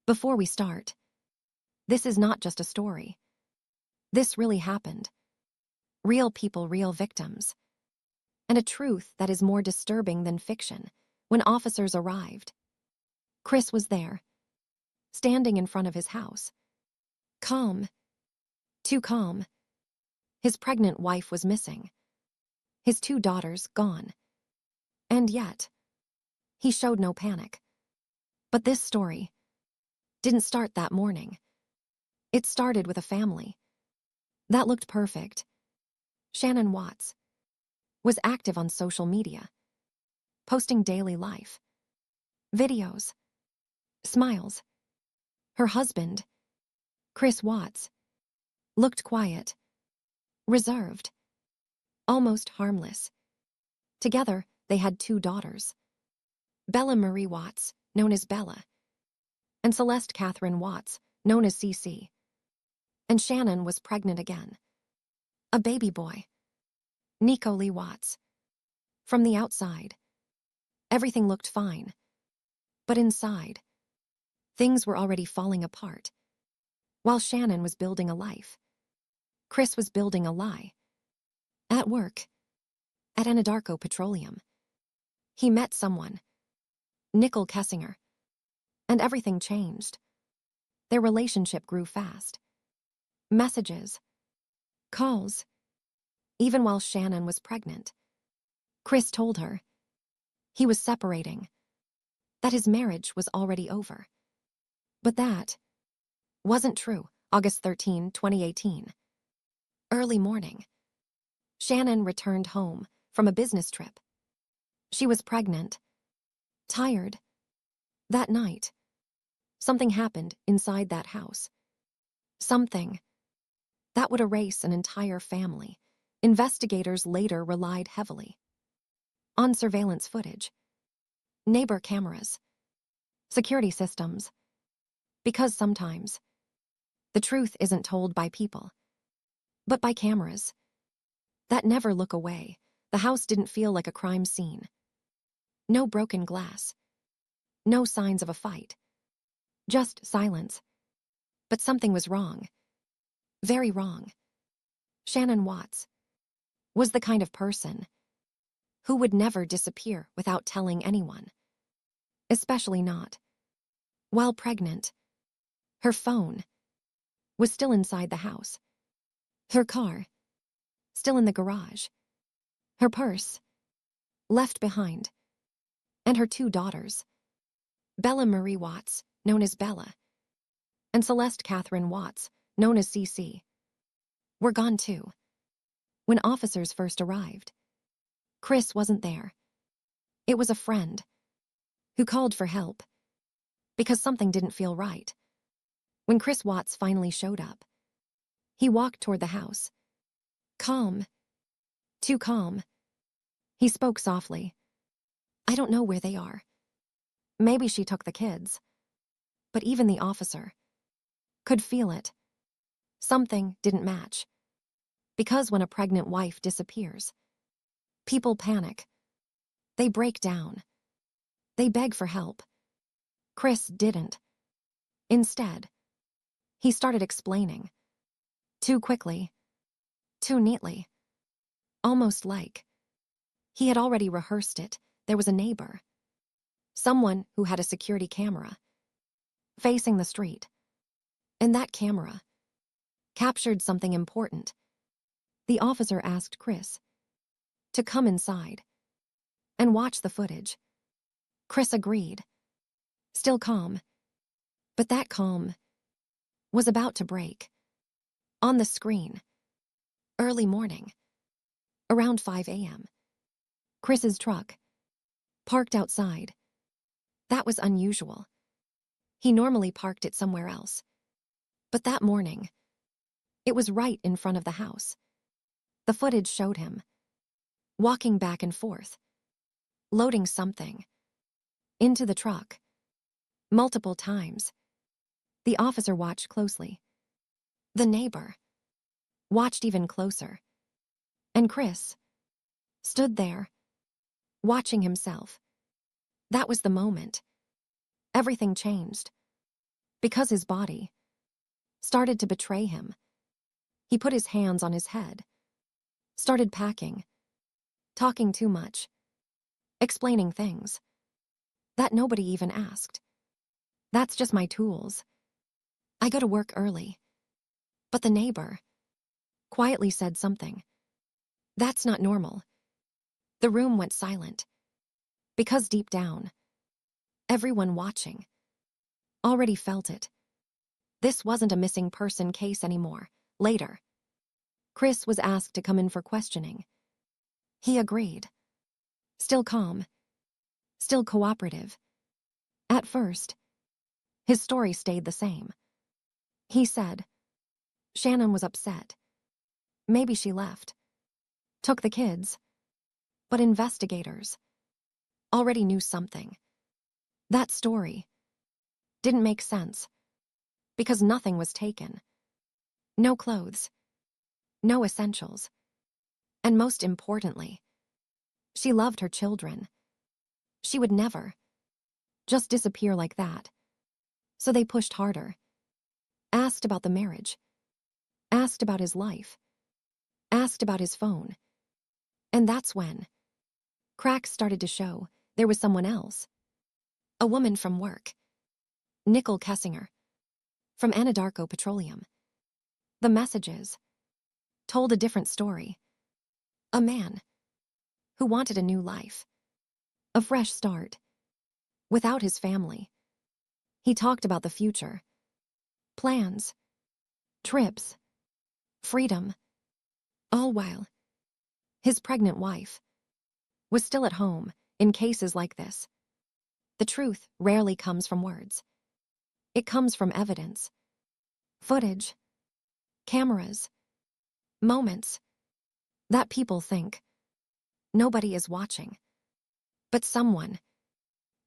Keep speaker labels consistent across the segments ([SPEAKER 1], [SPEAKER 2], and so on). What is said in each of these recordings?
[SPEAKER 1] Before we start, this is not just a story. This really happened. Real people, real victims. And a truth that is more disturbing than fiction. When officers arrived, Chris was there, standing in front of his house. Calm. Too calm. His pregnant wife was missing. His 2 daughters gone. And yet, he showed no panic. But this story didn't start that morning. It started with a family that looked perfect. Shannon Watts was active on social media, posting daily life, videos, smiles. Her husband, Chris Watts, looked quiet, reserved, almost harmless. Together, they had 2 daughters, Bella Marie Watts, known as Bella, and Celeste Catherine Watts, known as CC. And Shannon was pregnant again. A baby boy, Nico Lee Watts. From the outside, everything looked fine. But inside, things were already falling apart. While Shannon was building a life, Chris was building a lie. At work, at Anadarko Petroleum, he met someone, Nicole Kessinger, and everything changed. Their relationship grew fast. Messages, calls. Even while Shannon was pregnant, Chris told her he was separating, that his marriage was already over. But that wasn't true. August 13, 2018. Early morning. Shannon returned home from a business trip. She was pregnant, tired. That night, something happened inside that house. Something that would erase an entire family. Investigators later relied heavily on surveillance footage, neighbor cameras, security systems. Because sometimes, the truth isn't told by people, but by cameras that never look away. The house didn't feel like a crime scene. No broken glass. No signs of a fight. Just silence. But something was wrong. Very wrong. Shannon Watts was the kind of person who would never disappear without telling anyone. Especially not while pregnant. Her phone was still inside the house. Her car still in the garage. Her purse left behind. And her 2 daughters, Bella Marie Watts, known as Bella, and Celeste Catherine Watts, known as CC, were gone too. When officers first arrived, Chris wasn't there. It was a friend who called for help because something didn't feel right. When Chris Watts finally showed up, he walked toward the house. Calm. Too calm. He spoke softly. I don't know where they are. Maybe she took the kids. But even the officer could feel it. Something didn't match. Because when a pregnant wife disappears, people panic. They break down. They beg for help. Chris didn't. Instead, he started explaining. Too quickly. Too neatly. Almost like he had already rehearsed it. There was a neighbor. Someone who had a security camera facing the street. And that camera captured something important. The officer asked Chris to come inside and watch the footage. Chris agreed, still calm. But that calm was about to break. On the screen, early morning, around 5 a.m., Chris's truck parked outside. That was unusual. He normally parked it somewhere else. But that morning, it was right in front of the house. The footage showed him walking back and forth, loading something into the truck multiple times. The officer watched closely. The neighbor watched even closer. And Chris stood there, watching himself. That was the moment. Everything changed. Because his body started to betray him. He put his hands on his head, started packing, talking too much, explaining things that nobody even asked. That's just my tools. I go to work early. But the neighbor quietly said something. That's not normal. The room went silent. Because deep down, everyone watching already felt it. This wasn't a missing person case anymore. Later, Chris was asked to come in for questioning. He agreed. Still calm. Still cooperative. At first, his story stayed the same. He said, Shannon was upset. Maybe she left. Took the kids. But investigators already knew something. That story didn't make sense. Because nothing was taken. No clothes. No essentials. And most importantly, she loved her children. She would never just disappear like that. So they pushed harder. Asked about the marriage. Asked about his life. Asked about his phone. And that's when cracks started to show. There was someone else. A woman from work. Nicole Kessinger. From Anadarko Petroleum. The messages told a different story. A man who wanted a new life. A fresh start. Without his family. He talked about the future. Plans. Trips. Freedom. All while his pregnant wife was still at home. In cases like this, the truth rarely comes from words. It comes from evidence. Footage. Cameras. Moments that people think nobody is watching. But someone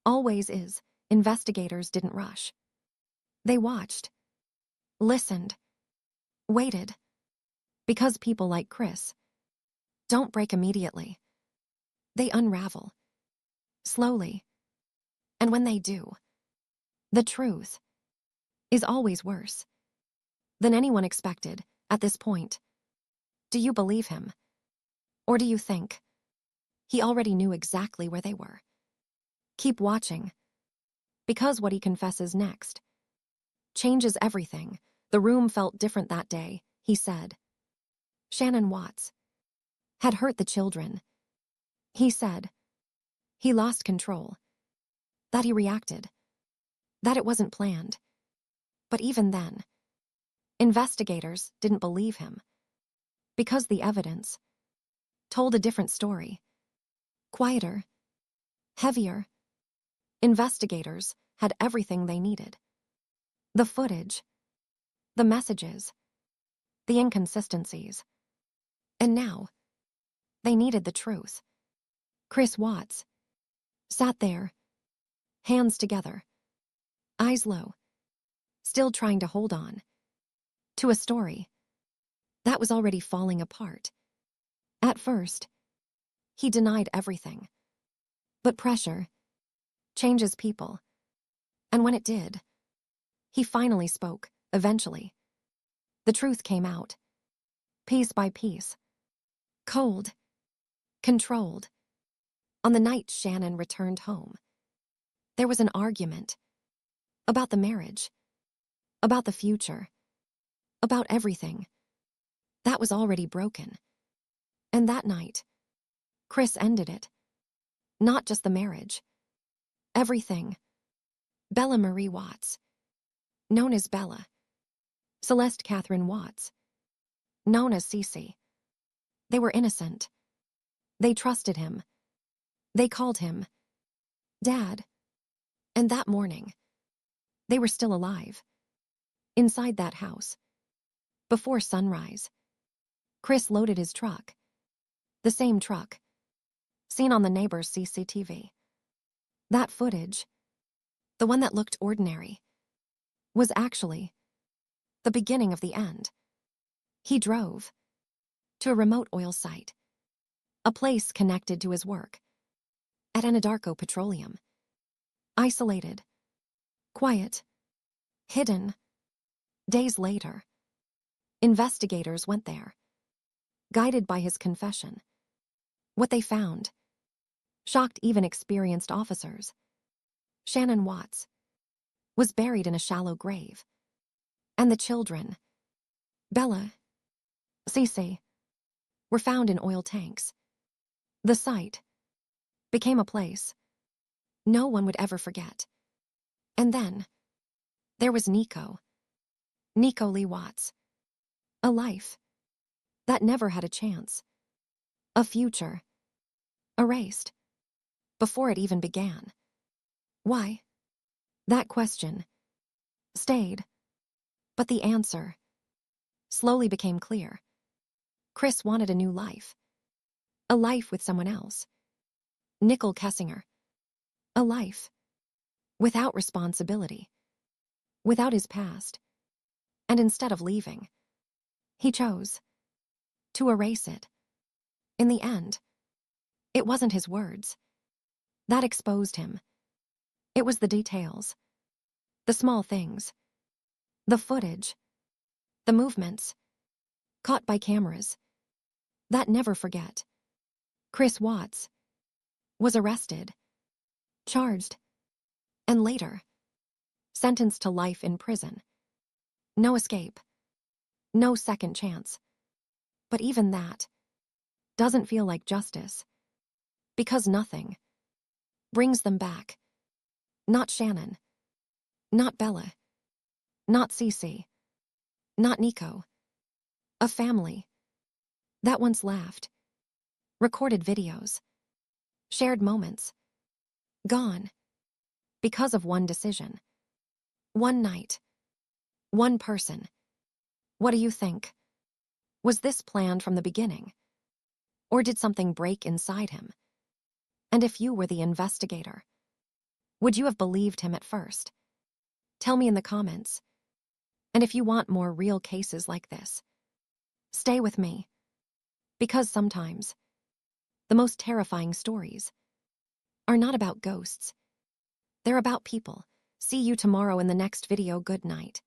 [SPEAKER 1] always is. Investigators didn't rush. They watched. Listened. Waited. Because people like Chris don't break immediately. They unravel. Slowly. And when they do, the truth is always worse than anyone expected at this point. Do you believe him? Or do you think he already knew exactly where they were? Keep watching. Because what he confesses next changes everything. The room felt different that day, he said. Shannon Watts had hurt the children. He said he lost control. That he reacted. That it wasn't planned. But even then, investigators didn't believe him. Because the evidence told a different story. Quieter. Heavier. Investigators had everything they needed. The footage. The messages. The inconsistencies. And now, they needed the truth. Chris Watts sat there, hands together, eyes low, still trying to hold on to a story that was already falling apart. At first, he denied everything. But pressure changes people. And when it did, he finally spoke, eventually. The truth came out. Piece by piece. Cold. Controlled. On the night Shannon returned home, there was an argument. About the marriage. About the future. About everything. That was already broken. And that night, Chris ended it. Not just the marriage. Everything. Bella Marie Watts. Known as Bella. Celeste Catherine Watts. Known as Cece. They were innocent. They trusted him. They called him Dad. And that morning, they were still alive. Inside that house. Before sunrise, Chris loaded his truck. The same truck. Seen on the neighbor's CCTV. That footage, the one that looked ordinary, was actually the beginning of the end. He drove to a remote oil site. A place connected to his work. At Anadarko Petroleum. Isolated. Quiet. hidden. Days later, investigators went there, guided by his confession. What they found shocked even experienced officers. Shannon Watts was buried in a shallow grave, and the children, Bella, Cece, were found in oil tanks. The site became a place no one would ever forget. And then there was Nico Lee Watts. A life that never had a chance. A future erased before it even began. Why? That question stayed, but the answer slowly became clear. Chris wanted a new life. A life with someone else. Nicole Kessinger. A life without responsibility. Without his past. And instead of leaving, he chose to erase it. In the end, it wasn't his words that exposed him. It was the details. The small things. The footage. The movements. Caught by cameras. That never forget. Chris Watts was arrested, charged, and later sentenced to life in prison. No escape. No second chance. But even that doesn't feel like justice. Because nothing brings them back. Not Shannon. Not Bella. Not Cece. Not Nico. A family that once laughed, recorded videos, shared moments. Gone. Because of one decision. One night. One person. What do you think? Was this planned from the beginning? Or did something break inside him? And if you were the investigator, would you have believed him at first? Tell me in the comments. And if you want more real cases like this, stay with me. Because sometimes, the most terrifying stories are not about ghosts. They're about people. See you tomorrow in the next video. Good night.